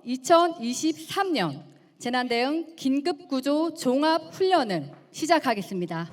2023년 재난대응 긴급구조 종합훈련을 시작하겠습니다.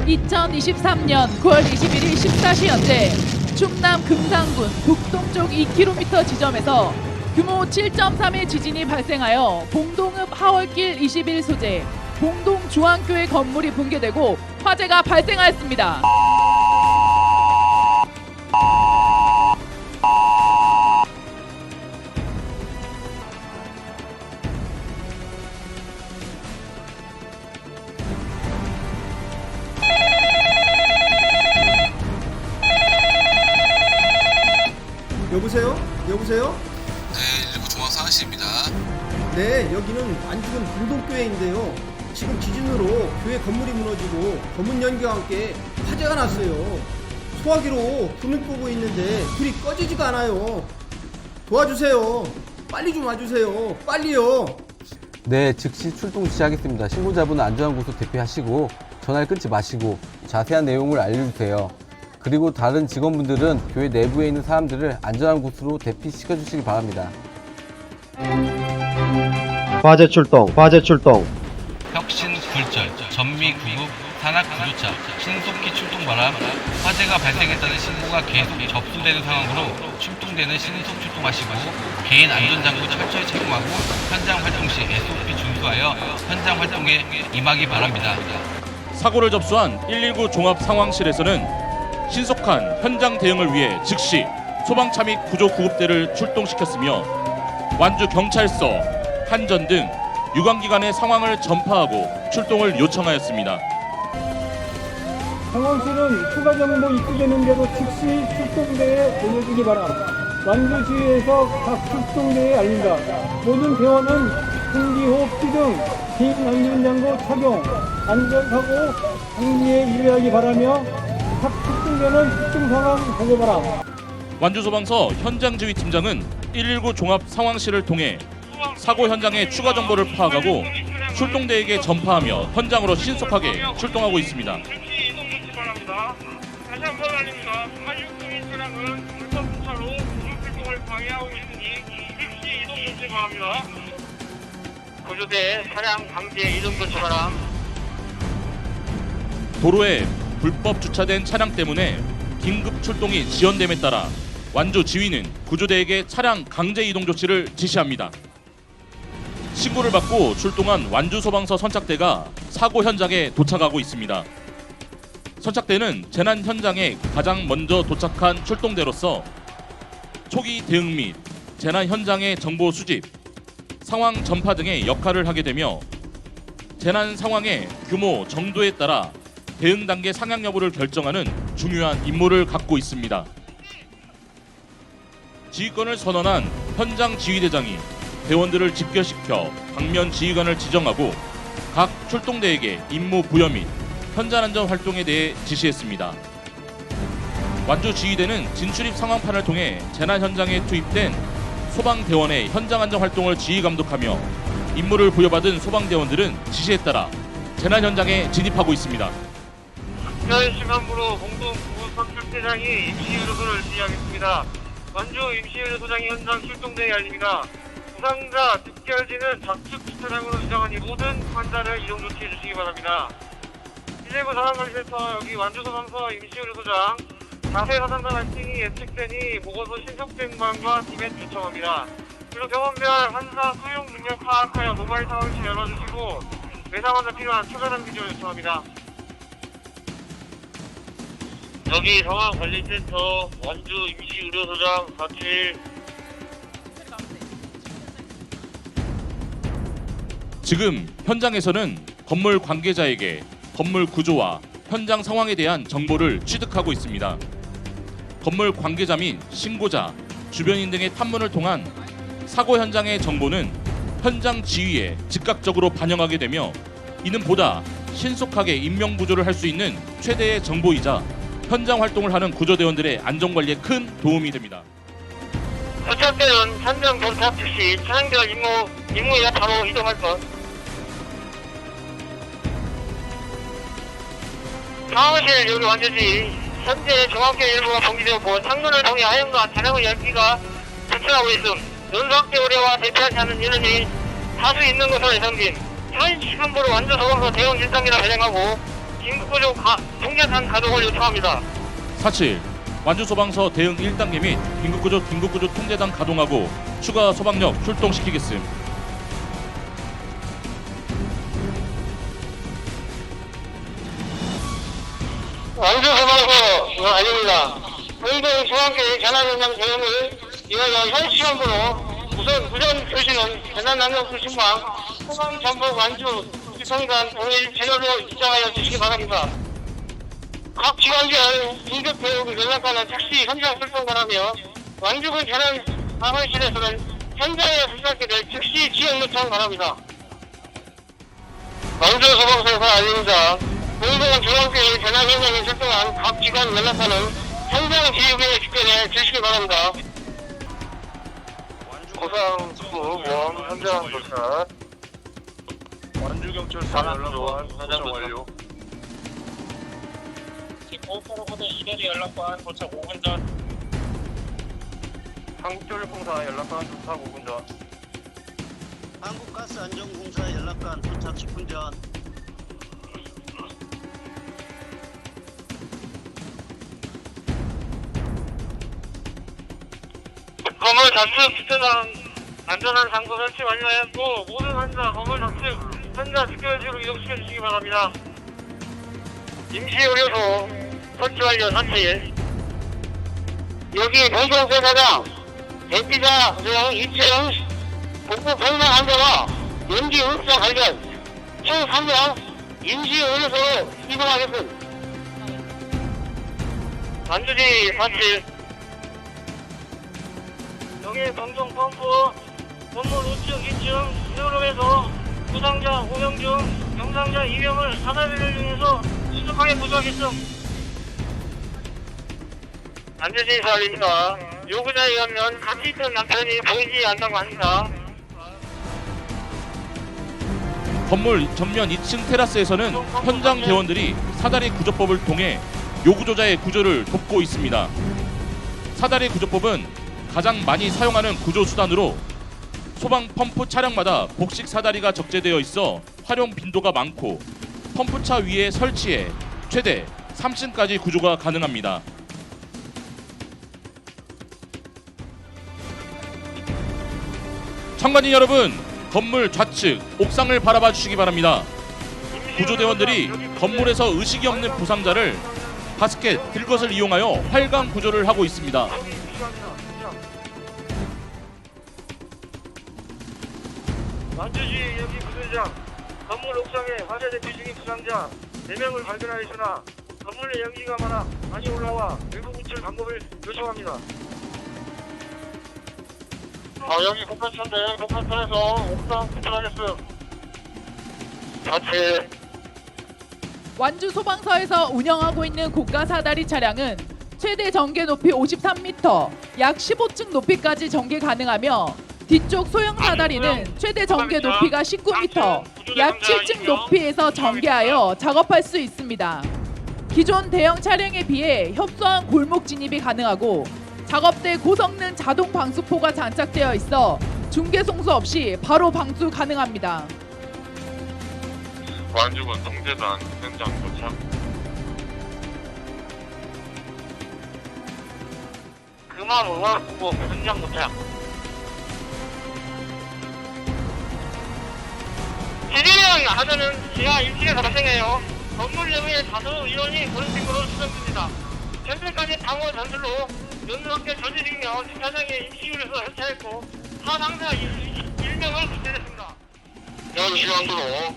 (2023년 9월 21일) 14시 현재 충남 금산군 북동쪽 2km 지점에서 규모 7.3의 지진이 발생하여 봉동읍 하월길 21 소재 봉동중앙교회 건물이 붕괴되고 화재가 발생하였습니다. 여보세요? 여보세요? 네, 119 종합상황실입니다. 네, 여기는 완주군 봉동교회인데요. 지금 지진으로 교회 건물이 무너지고 검은 연기와 함께 화재가 났어요. 소화기로 불을 끄고 있는데 불이 꺼지지가 않아요. 도와주세요. 빨리 좀 와주세요. 빨리요. 네, 즉시 출동 지시하겠습니다. 신고자분은 안전한 곳으로 대피하시고 전화를 끊지 마시고 자세한 내용을 알려주세요. 그리고 다른 직원분들은 교회 내부에 있는 사람들을 안전한 곳으로 대피시켜 주시기 바랍니다. 화재 출동. 혁신 굴절, 전미 구급, 산악 구조차, 신속히 출동 바람, 화재가 발생했다는 신고가 계속 접수되는 상황으로 출동되는 신속 출동하시고 개인 안전장구 철저히 착용하고 현장 활동 시 SOP 준수하여 현장 활동에 임하기 바랍니다. 사고를 접수한 119 종합상황실에서는 신속한 현장 대응을 위해 즉시 소방차 및 구조구급대를 출동시켰으며 완주경찰서, 한전 등 유관기관의 상황을 전파하고 출동을 요청하였습니다. 상황실은 추가 정보 입수되는 대로 즉시 출동대에 보내주기 바랍니다. 완주시에서 각 출동대에 알린다. 모든 대원은 공기호흡기 등 개인 안전장구 착용, 안전사고 방지에 유의하기 바라며 각 출동대는 출동 상황 보고 바람. 완주소방서 현장지휘팀장은 119 종합상황실을 통해 사고 현장의 추가 정보를 파악하고 출동대에게 전파하며 현장으로 신속하게 출동하고 있습니다. 다시 한번 알립니다. 8601 차량은 물범차로 구조출동을 방해하고 있으니 즉시 이동 조치 바랍니다. 구조대 차량 방지에 이동 조치 바람. 도로에 불법 주차된 차량 때문에 긴급 출동이 지연됨에 따라 완주 지휘는 구조대에게 차량 강제 이동 조치를 지시합니다. 신고를 받고 출동한 완주소방서 선착대가 사고 현장에 도착하고 있습니다. 선착대는 재난 현장에 가장 먼저 도착한 출동대로서 초기 대응 및 재난 현장의 정보 수집, 상황 전파 등의 역할을 하게 되며 재난 상황의 규모, 정도에 따라 대응 단계 상향 여부를 결정하는 중요한 임무를 갖고 있습니다. 지휘권을 선언한 현장 지휘대장이 대원들을 집결시켜 방면 지휘관을 지정하고 각 출동대에게 임무 부여 및 현장 안전 활동에 대해 지시했습니다. 완주 지휘대는 진출입 상황판을 통해 재난 현장에 투입된 소방대원의 현장 안전 활동을 지휘 감독하며 임무를 부여받은 소방대원들은 지시에 따라 재난 현장에 진입하고 있습니다. 특별심한부로 봉동 구급선출대장이 임시의료소를 지휘하겠습니다. 완주 임시의료소장이 현장 출동대에 알립니다. 부상자 집결지는 좌측 주차장으로 지정하니 모든 환자를 이동 조치해 주시기 바랍니다. 119 상황관리센터 여기 완주소방서 임시의료소장 자세 사상자 발생이 예측되니 보고서 신속된 방과 팀에 요청합니다. 그리고 병원별 환자 수용 능력 파악하여 모바일 상황실 열어주시고 외상 환자 필요한 추가 단계 좀 요청합니다. 여기 상황관리센터 완주 임시의료소장 47. 지금 현장에서는 건물 관계자에게 건물 구조와 현장 상황에 대한 정보를 취득하고 있습니다. 건물 관계자 및 신고자, 주변인 등의 탐문을 통한 사고 현장의 정보는 현장 지휘에 즉각적으로 반영하게 되며 이는 보다 신속하게 인명 구조를 할 수 있는 최대의 정보이자 현장 활동을 하는 구조대원들의 안전관리에 큰 도움이 됩니다. 도착대는 현장 도착 즉시 차량별 임무에 바로 이동할 것. 상황실 여기 완전히 현재 중앙교회 일부가 봉기되었고 창문을 통해 하얀과 차량의 열기가 전출하고 있음. 연석대 우려와 대피하지 않는 인원이 다수 있는 것으로 예상됨. 현 시간부로 완전 소방서 대응 1단계를 발령하고 긴급구조 통제탄 가동을 요청합니다. 4.7 완주소방서 대응 1단계 및 긴급구조 통제단 가동하고 추가 소방력 출동시키겠음. 완주소방서 아닙니다. 공동 중앙교회 재난현장 대응을 이어서 현 시간부로 우선 교시는 재난난장수신방 소방전북 완주 기성단 동일 제도로 입장하여 주시기 바랍니다. 각 기관별 긴급대응 연락관은 즉시 현장 출동 바라며 완주군 재난상황실에서는 현장에 수사하게 될 즉시 지원 요청 바랍니다. 완주소방서에서 알립니다. 공동 중앙교회 재난현장에 출동한 각 기관 연락관은 현장 지휘부에 집결해 주시기 바랍니다. 고상부 원 현장 도착. 완주경찰서 연락관 도착 완료. 고속도로부대 이대리 연락관 도착 5분 전. 한국전력공사 연락관 도착 5분 전. 한국가스안전공사 연락관 도착 10분 전. 건물 좌측 주차장 안전한 장소 설치 완료하였고 모든 환자 건물 좌측 환자 집결지로 이동시켜 주시기 바랍니다. 임시의료소 설치 완료 4.7 여기 공동센터장 대피자 중 2층 복부 병상 환자와 연기 의사 발견 총 3명 임시의료소로 이동하겠습니다. 완주지 4.7 여기 공동 펌프 건물 우측 2층 히어룸에서 부상자 5명 중 경상자 2명을 사다리를 이용해서 신속하게 구조하겠음. 안전시 살립니다. 요구자에 의하면 같이 있던 남편이 보이지 않는다고 합니다. 건물 전면 2층 테라스에서는 현장 대원들이 사다리 구조법을 통해 요구조자의 구조를 돕고 있습니다. 사다리 구조법은 가장 많이 사용하는 구조 수단으로 소방 펌프 차량마다 복식 사다리가 적재되어 있어 활용 빈도가 많고 펌프차 위에 설치해 최대 3층까지 구조가 가능합니다. 참관인 여러분, 건물 좌측 옥상을 바라봐 주시기 바랍니다. 구조대원들이 건물에서 의식이 없는 부상자를 바스켓, 들것을 이용하여 활강 구조를 하고 있습니다. 완주시 여기 구조장 건물 옥상에 화재 대피 중인 부상자 4명을 발견하였으나 건물 내 연기가 많이 올라와 외부 구출 방법을 요청합니다. 여기 공판차인데 공판차에서 옥상 구출하겠음. 자체 완주 소방서에서 운영하고 있는 고가 사다리 차량은 최대 전개 높이 53m, 약 15층 높이까지 전개 가능하며 뒤쪽 소형 사다리는 최대 전개 높이가 19m, 약 7층 높이에서 전개하여 작업할 수 있습니다. 기존 대형 차량에 비해 협소한 골목 진입이 가능하고 작업대 고성능 자동 방수포가 장착되어 있어 중계 송수 없이 바로 방수 가능합니다. 완주군 통제단 현장 도착. 그만 응원하고 현장 도착. 지진은 하자는 지하 1층에서 발생해요. 건물 내부에 다수 인원이 그런 식으로 추정됩니다. 현재까지 방어 전술로 연수학교 전지직며 주차장에 임시유료소 설치했고 사상자 1명을 구출했습니다. 현 시간으로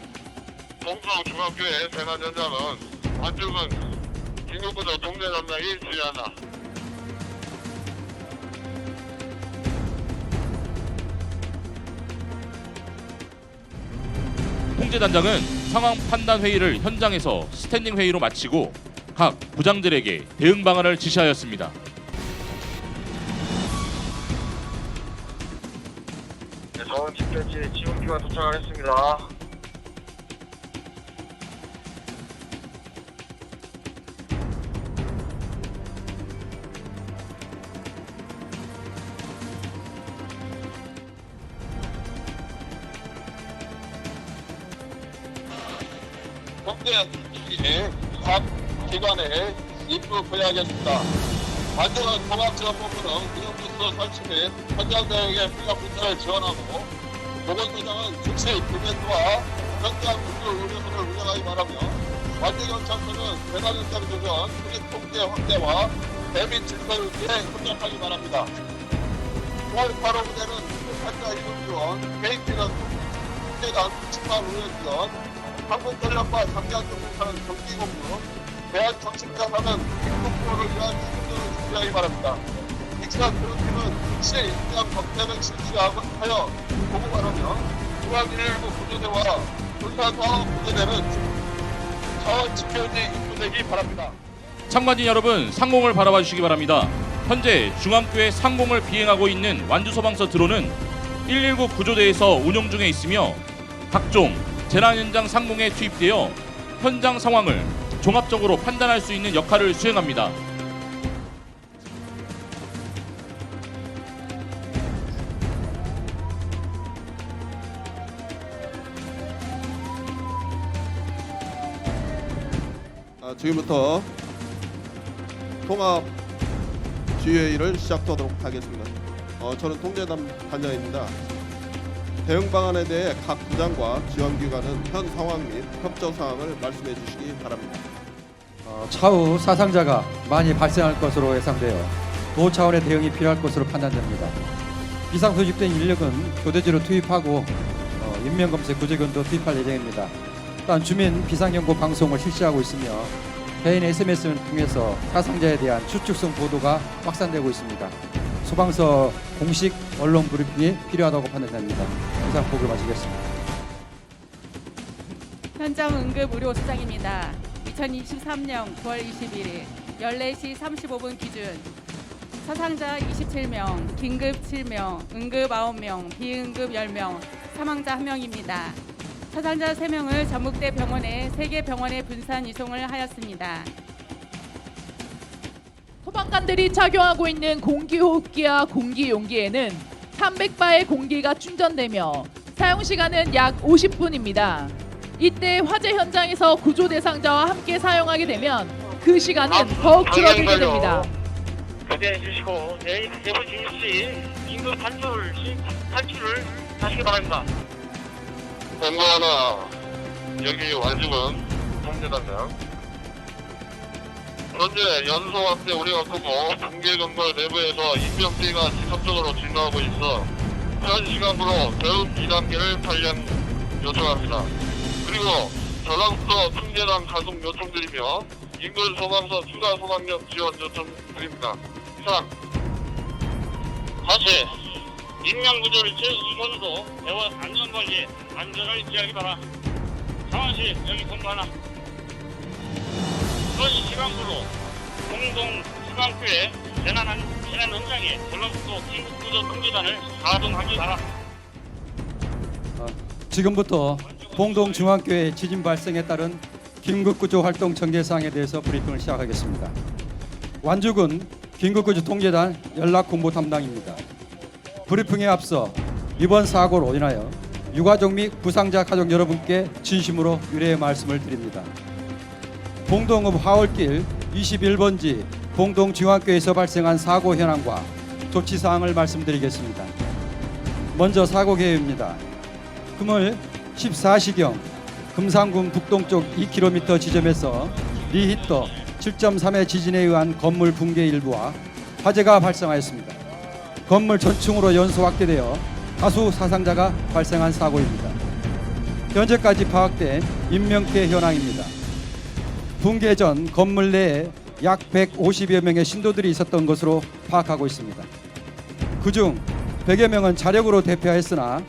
동성 중학교의 재난 현장은 완주군 긴급구조 동네 담당이 지휘한다. 통제단장은 상황 판단 회의를 현장에서 스탠딩 회의로 마치고 각 부장들에게 대응 방안을 지시하였습니다. 네, 저는 집결지에 지원기가 도착하겠습니다. 공개 수칙이 각 기관에 입국해야겠습니다. 완전한 종합지원본부는 운영부서 설치 및 현장 대응에 필요한 분야를 지원하고 보건소장은 즉시 불면도와 현장 구조 의료선을 운영하기 바라며 완전경찰서는 대상 현장 조정, 수립 통제 확대와 대비 질서를 위해 협력하기 바랍니다. 9월 8호 부대는 환자 이동 지원, 개인기관 통제단 측만 운영 지원, 한국전력과 장기한정부사는 정기공부, 대한정신자사는 인국구호를 위한 신분을 준비하기 바랍니다. 익산 교육팀은 즉시 인양 검색을 실시하여 보고하라며 중앙119 구조대와 군사과학 구조대는 자원 지켜지 입구되기 바랍니다. 참관진 여러분, 상공을 바라봐 주시기 바랍니다. 현재 중앙교회 상공을 비행하고 있는 완주소방서 드론은 119 구조대에서 운용 중에 있으며 각종 재난 현장 상공에 투입되어 현장 상황을 종합적으로 판단할 수 있는 역할을 수행합니다. 지금부터 통합 주의회의를 시작하도록 하겠습니다. 저는 통제단 단장입니다. 대응 방안에 대해 각 부장과 지원기관은 현 상황 및 협조 사항을 말씀해 주시기 바랍니다. 차후 사상자가 많이 발생할 것으로 예상되어 도 차원의 대응이 필요할 것으로 판단됩니다. 비상 소집된 인력은 교대지로 투입하고 인명검색 구조견도 투입할 예정입니다. 또한 주민 비상경보 방송을 실시하고 있으며 개인 SMS를 통해서 사상자에 대한 추측성 보도가 확산되고 있습니다. 소방서 공식 언론 브리핑이 필요하다고 판단됩니다. 이상 보고를 마치겠습니다. 현장 응급 의료 수장입니다. 2023년 9월 21일 14시 35분 기준 사상자 27명, 긴급 7명, 응급 9명, 비응급 10명, 사망자 1명입니다. 사상자 3명을 전북대 병원에 3개 병원에 분산 이송을 하였습니다. 소방관들이 착용하고 있는 공기호흡기와 공기용기에는 300바의 공기가 충전되며 사용시간은 약 50분입니다. 이때 화재 현장에서 구조 대상자와 함께 사용하게 되면 그 시간은 더욱 줄어들게 됩니다. 교대해 주시고 내부 진입시 긴급 탈출을 하시기 바랍니다. 공고 하나, 여기 완주군 통제단장. 현재 연소 확대 우려가 크고 붕괴건설 내부에서 인명피해가 지속적으로 증가하고 있어 현 시간으로 대응 2단계를 단련 요청합니다. 그리고 전라북도 통제단 가동 요청드리며 인근 소방서 추가 소방력 지원 요청드립니다. 이상. 다시 인명구조를 최우선으로 대원 안전관리 안전을 유지하기 바라. 상황시 여기 공고 하나. 현 시간으로 공동 수방区재난 현장에 전라북도 긴급구조 통제단을 가동하기 바라. 지금부터 봉동중앙교회 지진 발생에 따른 긴급구조 활동 전개사항에 대해서 브리핑을 시작하겠습니다. 완주군 긴급구조 통제단 연락공보 담당입니다. 브리핑에 앞서 이번 사고로 인하여 유가족 및 부상자 가족 여러분께 진심으로 유례의 말씀을 드립니다. 봉동읍 하월길 21번지 봉동중앙교회에서 발생한 사고 현황과 조치사항을 말씀드리겠습니다. 먼저 사고 개요입니다. 금일 14시경 금산군 북동쪽 2km 지점에서 리히터 7.3의 지진에 의한 건물 붕괴 일부와 화재가 발생하였습니다. 건물 전층으로 연소 확대되어 다수 사상자가 발생한 사고입니다. 현재까지 파악된 인명피해 현황입니다. 붕괴 전 건물 내에 약 150여 명의 신도들이 있었던 것으로 파악하고 있습니다. 그중 100여 명은 자력으로 대피하였으나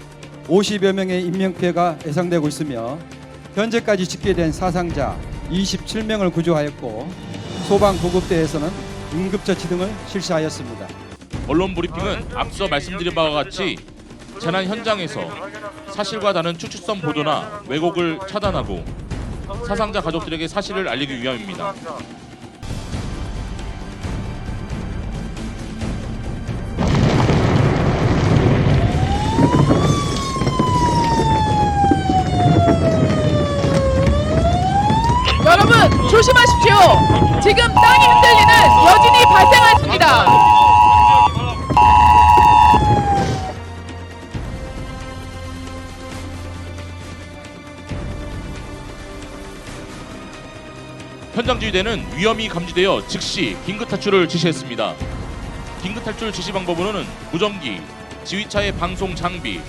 50여 명의 인명피해가 예상되고 있으며 현재까지 집계된 사상자 27명을 구조하였고 소방 구급대에서는 응급처치 등을 실시하였습니다. 언론 브리핑은 앞서 말씀드린 바와 같이 재난 현장에서 사실과 다른 추측성 보도나 왜곡을 차단하고 사상자 가족들에게 사실을 알리기 위함입니다. 조심하십시오. 지금 땅이 흔들리는 여진이 발생했습니다. 현장 지휘대는 위험이 감지되어 즉시 긴급 탈출을 지시했습니다. 긴급 탈출 지시 방법으로는 무전기, 지휘차의 방송 장비,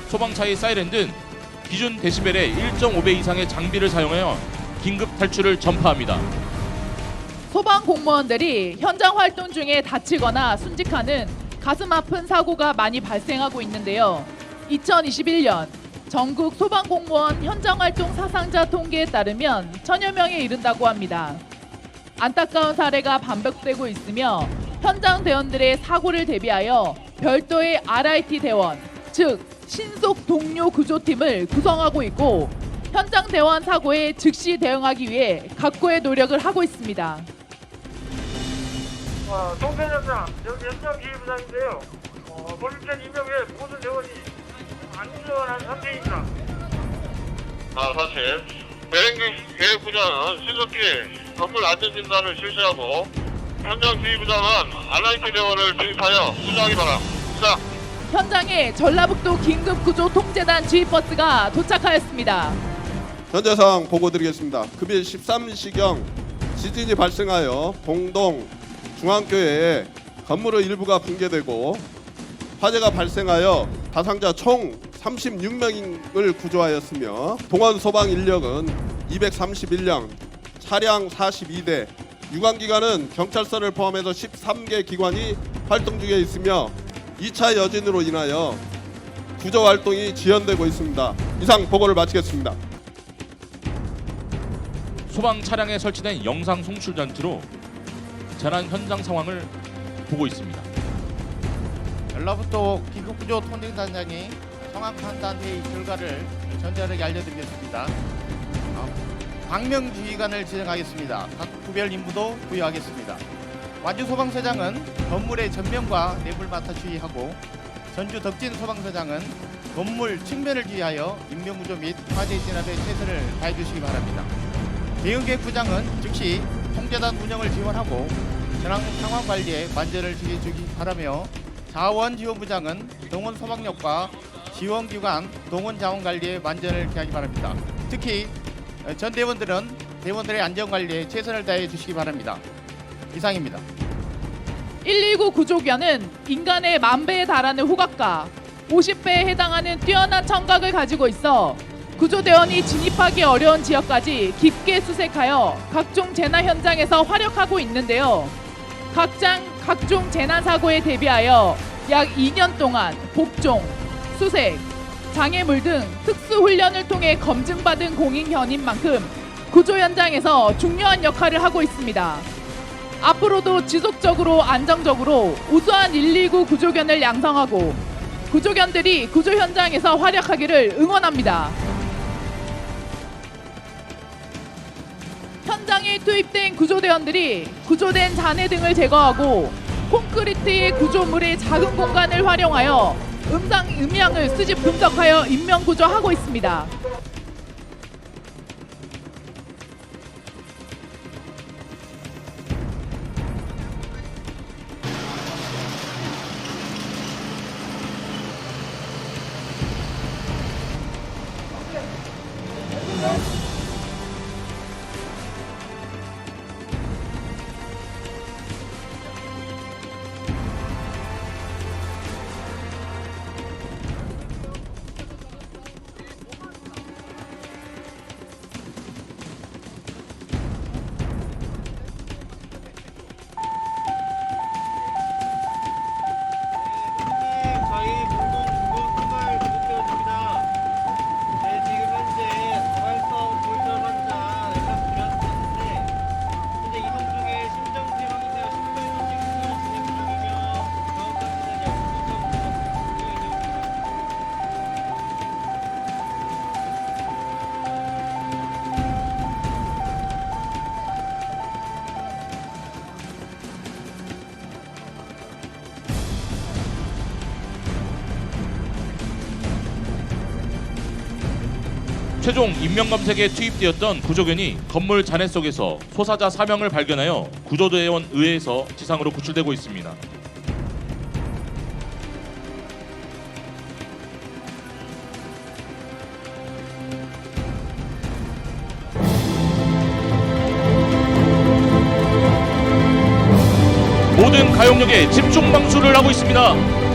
소방차의 사이렌 등 기준 데시벨의 1.5배 이상의 장비를 사용하여 긴급 탈출을 전파합니다. 소방 공무원들이 현장 활동 중에 다치거나 순직하는 가슴 아픈 사고가 많이 발생하고 있는데요. 2021년 전국 소방 공무원 현장 활동 사상자 통계에 따르면 1000여 명에 이른다고 합니다. 안타까운 사례가 반복되고 있으며 현장 대원들의 사고를 대비하여 별도의 RIT 대원, 즉 신속 동료 구조팀을 구성하고 있고 현장 대원 사고에 즉시 대응하기 위해 각고의 노력을 하고 있습니다. 동생현장 여기 현장 지휘부장인데요. 본인전 임명의 모든 대원이 안전한 상태입니다. 사실 계획부장은 신속히 건물 안전진단을 실시하고 현장 지휘부장은 RIT 대원을 투입하여 수정하기 바랍니다. 현장에 전라북도 긴급구조통제단 지휘버스가 도착하였습니다. 현재 상황 보고드리겠습니다. 급일 13시경 지진이 발생하여 봉동 중앙교회에 건물의 일부가 붕괴되고 화재가 발생하여 사상자 총 36명을 구조하였으며 동원 소방 인력은 231명, 차량 42대, 유관기관은 경찰서를 포함해서 13개 기관이 활동 중에 있으며 2차 여진으로 인하여 구조 활동이 지연되고 있습니다. 이상 보고를 마치겠습니다. 소방 차량에 설치된 영상 송출 장치로 재난 현장 상황을 보고 있습니다. 전라북도 긴급구조 통제단장이 상황 판단 회의 결과를 전달하게 알려드리겠습니다. 방명지휘관을 지정하겠습니다. 각 구별 임무도 부여하겠습니다. 완주 소방서장은 건물의 전면과 내부를 맡아 주의하고 전주 덕진 소방서장은 건물 측면을 지휘하여 인명구조 및 화재 진압에 최선을 다해주시기 바랍니다. 대응계획부장은 즉시 통제단 운영을 지원하고 전황 상황 관리에 만전을 기해주기 바라며 자원지원부장은 동원 소방력과 지원기관 동원 자원 관리에 만전을 기하기 바랍니다. 특히 전 대원들은 대원들의 안전관리에 최선을 다해 주시기 바랍니다. 이상입니다. 119 구조견은 인간의 10,000배에 달하는 후각과 50배에 해당하는 뛰어난 청각을 가지고 있어 구조대원이 진입하기 어려운 지역까지 깊게 수색하여 각종 재난 현장에서 활약하고 있는데요. 각종 재난 사고에 대비하여 약 2년 동안 복종, 수색, 장애물 등 특수 훈련을 통해 검증받은 공인견인 만큼 구조 현장에서 중요한 역할을 하고 있습니다. 앞으로도 지속적으로 안정적으로 우수한 119 구조견을 양성하고 구조견들이 구조 현장에서 활약하기를 응원합니다. 현장에 투입된 구조대원들이 구조된 잔해 등을 제거하고 콘크리트의 구조물의 작은 공간을 활용하여 음향을 수집 분석하여 인명구조하고 있습니다. 저희 공동 구급 생활 계속되어집니다. 지금 현재 자발성 최종 인명검색에 투입되었던 구조견이 건물 잔해 속에서 소사자 4명을 발견하여 구조대원 의회에서 지상으로 구출되고 있습니다. 모든 가용역에 집중 방수를 하고 있습니다.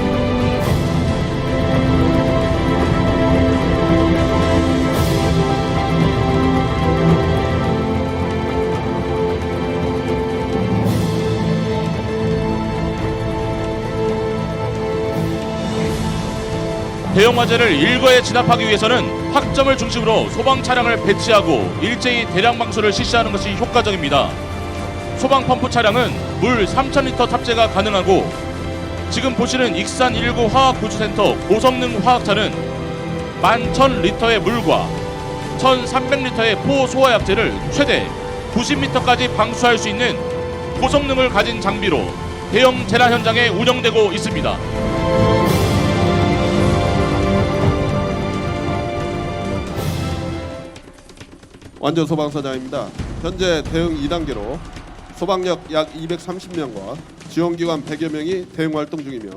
대형 화재를 일거에 진압하기 위해서는 확점을 중심으로 소방 차량을 배치하고 일제히 대량 방수를 실시하는 것이 효과적입니다. 소방 펌프 차량은 물 3,000리터 탑재가 가능하고 지금 보시는 익산 119 화학구조센터 고성능 화학차는 11,000리터의 물과 1,300리터의 포소화약제를 최대 90m까지 방수할 수 있는 고성능을 가진 장비로 대형 재난 현장에 운영되고 있습니다. 완주 소방서장입니다. 현재 대응 2단계로 소방력 약 230명과 지원기관 100여 명이 대응 활동 중이며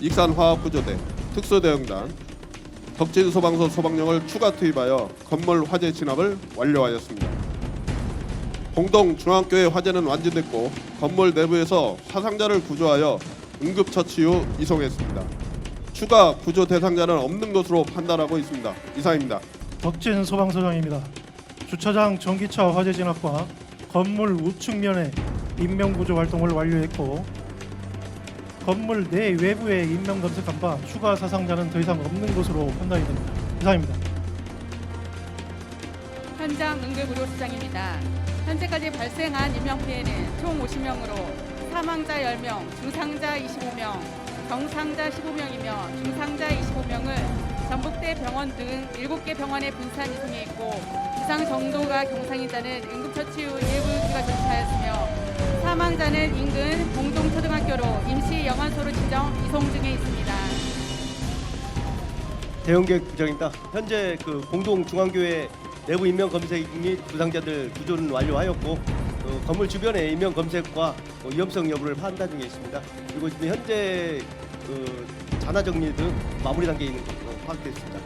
익산 화학구조대, 특수대응단, 덕진 소방서 소방력을 추가 투입하여 건물 화재 진압을 완료하였습니다. 봉동 중앙교회 화재는 완주됐고 건물 내부에서 사상자를 구조하여 응급처치 후 이송했습니다. 추가 구조 대상자는 없는 것으로 판단하고 있습니다. 이상입니다. 덕진 소방서장입니다. 주차장 전기차 화재 진압과 건물 우측면의 인명구조 활동을 완료했고 건물 내 외부에 인명 검색한 바 추가 사상자는 더 이상 없는 것으로 판단이 됩니다. 이상입니다. 현장 응급의료수장입니다. 현재까지 발생한 인명피해는 총 50명으로 사망자 10명, 중상자 25명, 경상자 15명이며 중상자 25명을 전북대 병원 등 7개 병원에 분산 이송해 있고 부상 정도가 경상인 자는 응급처치 후 일부 유기가 조치하였으며 사망자는 인근 봉동초등학교로 임시 영안소로 지정 이송 중에 있습니다. 대응계획 부장입니다. 현재 봉동 중앙교회 내부 인명 검색 및 부상자들 구조는 완료하였고 건물 주변의 인명 검색과 위험성 여부를 판단 중에 있습니다. 그리고 지금 현재 잔화 정리 등 마무리 단계에 있는 것으로 파악됐습니다.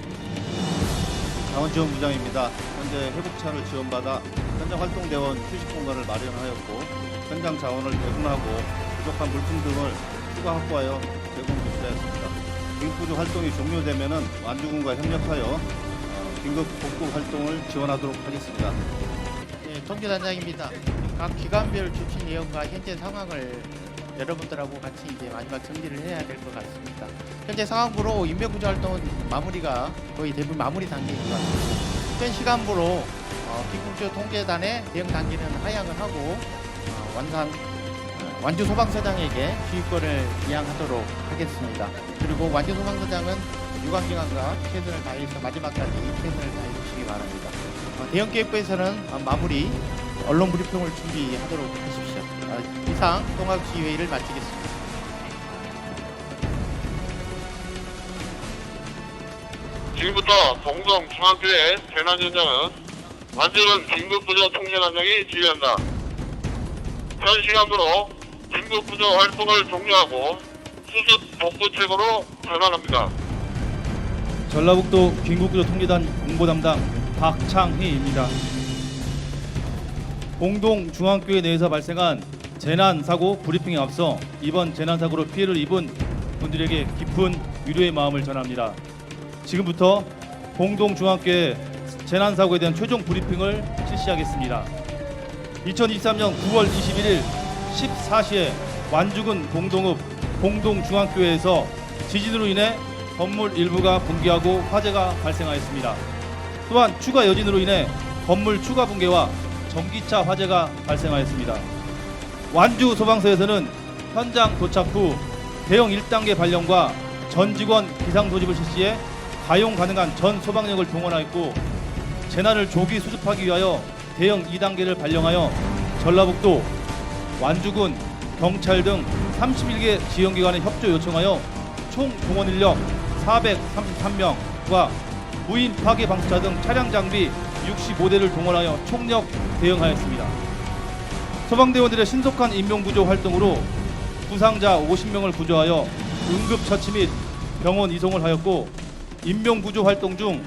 자원지원부장입니다. 현재 회복차를 지원받아 현장 활동대원 휴식 공간을 마련하였고 현장 자원을 배분하고 부족한 물품 등을 추가 확보하여 제공 조치하였습니다. 긴급구조 활동이 종료되면 완주군과 협력하여 긴급 복구 활동을 지원하도록 하겠습니다. 네, 통계단장입니다. 각 기관별 조치 내용과 현재 상황을 여러분들하고 같이 이제 마지막 정리를 해야 될 것 같습니다. 현재 상황부로 인명구조 활동은 마무리가 거의 대부분 마무리 단계인 것 같습니다. 현 시간부로 긴급구조 통제단의 대응 단계는 하향을 하고 완주 소방서장에게 지휘권을 이양하도록 하겠습니다. 그리고 완주 소방서장은 유관기관과 최선을 다해서 마지막까지 최선을 다해 주시기 바랍니다. 대응계획부에서는 마무리 언론 브리핑을 준비하도록 하십시오. 이상 통합지휘회의를 마치겠습니다. 지금부터 봉동 중앙교회 재난 현장은 완주군 긴급구조 통제단장이 지휘한다. 현 시간부로 긴급구조 활동을 종료하고 수습 복구책으로 전환합니다. 전라북도 긴급구조 통제단 공보 담당 박창희입니다. 봉동 중앙교회 내에서 발생한 재난사고 브리핑에 앞서 이번 재난사고로 피해를 입은 분들에게 깊은 위로의 마음을 전합니다. 지금부터 봉동 중앙교회 재난사고에 대한 최종 브리핑을 실시하겠습니다. 2023년 9월 21일 14시에 완주군 봉동읍 봉동중앙교회에서 지진으로 인해 건물 일부가 붕괴하고 화재가 발생하였습니다. 또한 추가 여진으로 인해 건물 추가 붕괴와 전기차 화재가 발생하였습니다. 완주 소방서에서는 현장 도착 후 대형 1단계 발령과 전 직원 비상 소집을 실시해 가용 가능한 전 소방력을 동원하였고 재난을 조기 수습하기 위하여 대형 2단계를 발령하여 전라북도, 완주군, 경찰 등 31개 지원기관에 협조 요청하여 총 동원 인력 433명과 무인 파괴 방수차 등 차량 장비 65대를 동원하여 총력 대응하였습니다. 소방대원들의 신속한 인명구조 활동으로 부상자 50명을 구조하여 응급처치 및 병원 이송을 하였고, 인명구조 활동 중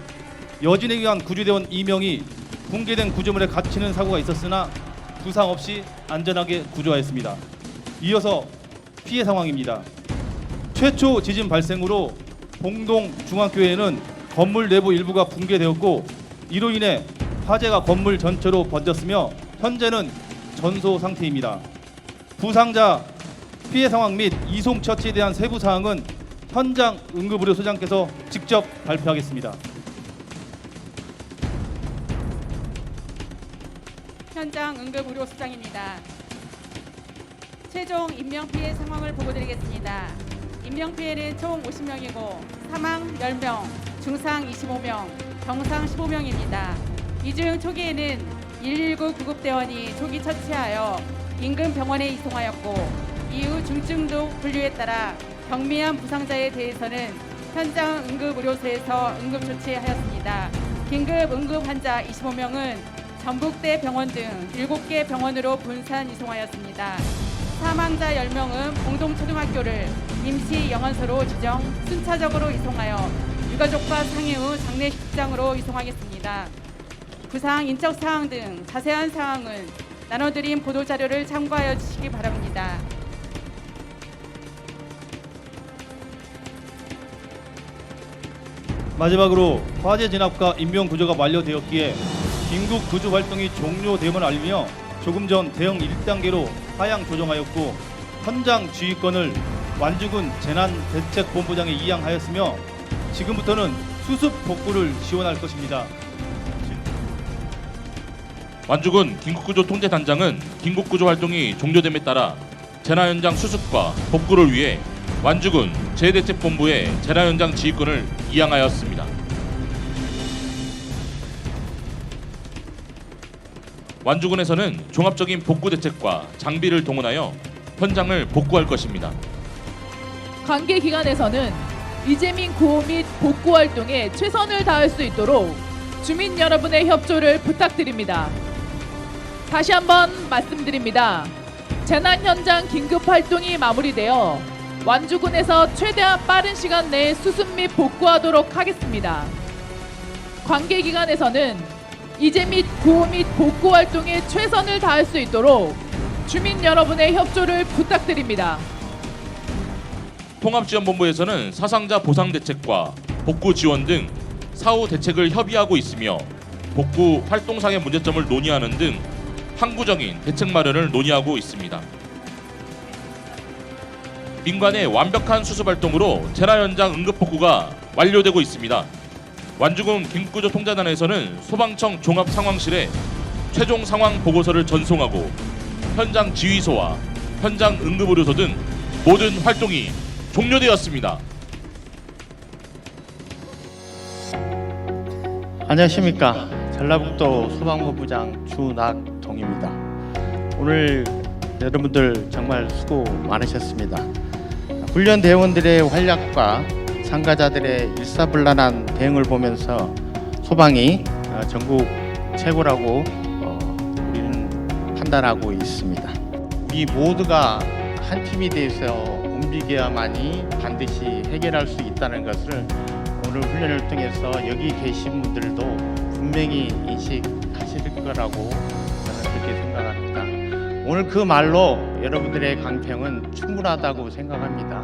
여진에 의한 구조대원 2명이 붕괴된 구조물에 갇히는 사고가 있었으나 부상 없이 안전하게 구조하였습니다. 이어서 피해 상황입니다. 최초 지진 발생 후로 봉동 중앙교회에는 건물 내부 일부가 붕괴되었고, 이로 인해 화재가 건물 전체로 번졌으며 현재는 전소 상태입니다. 부상자 피해 상황 및 이송 처치에 대한 세부 사항은 현장 응급의료소장께서 직접 발표하겠습니다. 현장 응급의료소장입니다. 최종 인명피해 상황을 보고드리겠습니다. 인명피해는 총 50명이고 사망 10명, 중상 25명, 병상 15명입니다. 이 중 초기에는 119 구급대원이 초기 처치하여 인근 병원에 이송하였고, 이후 중증도 분류에 따라 경미한 부상자에 대해서는 현장 응급의료소에서 응급조치하였습니다. 긴급 응급 환자 25명은 전북대 병원 등 7개 병원으로 분산 이송하였습니다. 사망자 10명은 봉동초등학교를 임시 영안소로 지정 순차적으로 이송하여 유가족과 상의 후 장례식장으로 이송하겠습니다. 부상 인적 사항 등 자세한 사항은 나눠드린 보도자료를 참고하여 주시기 바랍니다. 마지막으로 화재 진압과 인명 구조가 완료되었기에 긴급 구조 활동이 종료됨을 알리며 조금 전 대응 1단계로 하향 조정하였고, 현장 지휘권을 완주군 재난대책본부장에 이양하였으며 지금부터는 수습 복구를 지원할 것입니다. 완주군 긴급구조 통제단장은 긴급구조 활동이 종료됨에 따라 재난 현장 수습과 복구를 위해 완주군 재대책본부에 재난 현장 지휘권을 이양하였습니다. 완주군에서는 종합적인 복구 대책과 장비를 동원하여 현장을 복구할 것입니다. 관계 기관에서는 이재민 구호 및 복구 활동에 최선을 다할 수 있도록 주민 여러분의 협조를 부탁드립니다. 다시 한번 말씀드립니다. 재난 현장 긴급 활동이 마무리되어 완주군에서 최대한 빠른 시간 내에 수습 및 복구하도록 하겠습니다. 관계 기관에서는 이재 및 구호 및 복구 활동에 최선을 다할 수 있도록 주민 여러분의 협조를 부탁드립니다. 통합지원본부에서는 사상자 보상 대책과 복구 지원 등 사후 대책을 협의하고 있으며 복구 활동상의 문제점을 논의하는 등 항구적인 대책 마련을 논의하고 있습니다. 민관의 완벽한 수습 활동으로 재난 현장 응급 복구가 완료되고 있습니다. 완주군 긴급구조 통제단에서는 소방청 종합상황실에 최종 상황 보고서를 전송하고 현장 지휘소와 현장 응급의료소 등 모든 활동이 종료되었습니다. 안녕하십니까. 전라북도 소방본부장 주낙동입니다. 오늘 여러분들 정말 수고 많으셨습니다. 훈련 대원들의 활약과 참가자들의 일사불란한 대응을 보면서 소방이 전국 최고라고 우리는 판단하고 있습니다. 우리 모두가 한 팀이 돼서 움직여야만이 반드시 해결할 수 있다는 것을 오늘 훈련을 통해서 여기 계신 분들도 분명히 인식하실 거라고 저는 그렇게 생각합니다. 오늘 그 말로 여러분들의 강평은 충분하다고 생각합니다.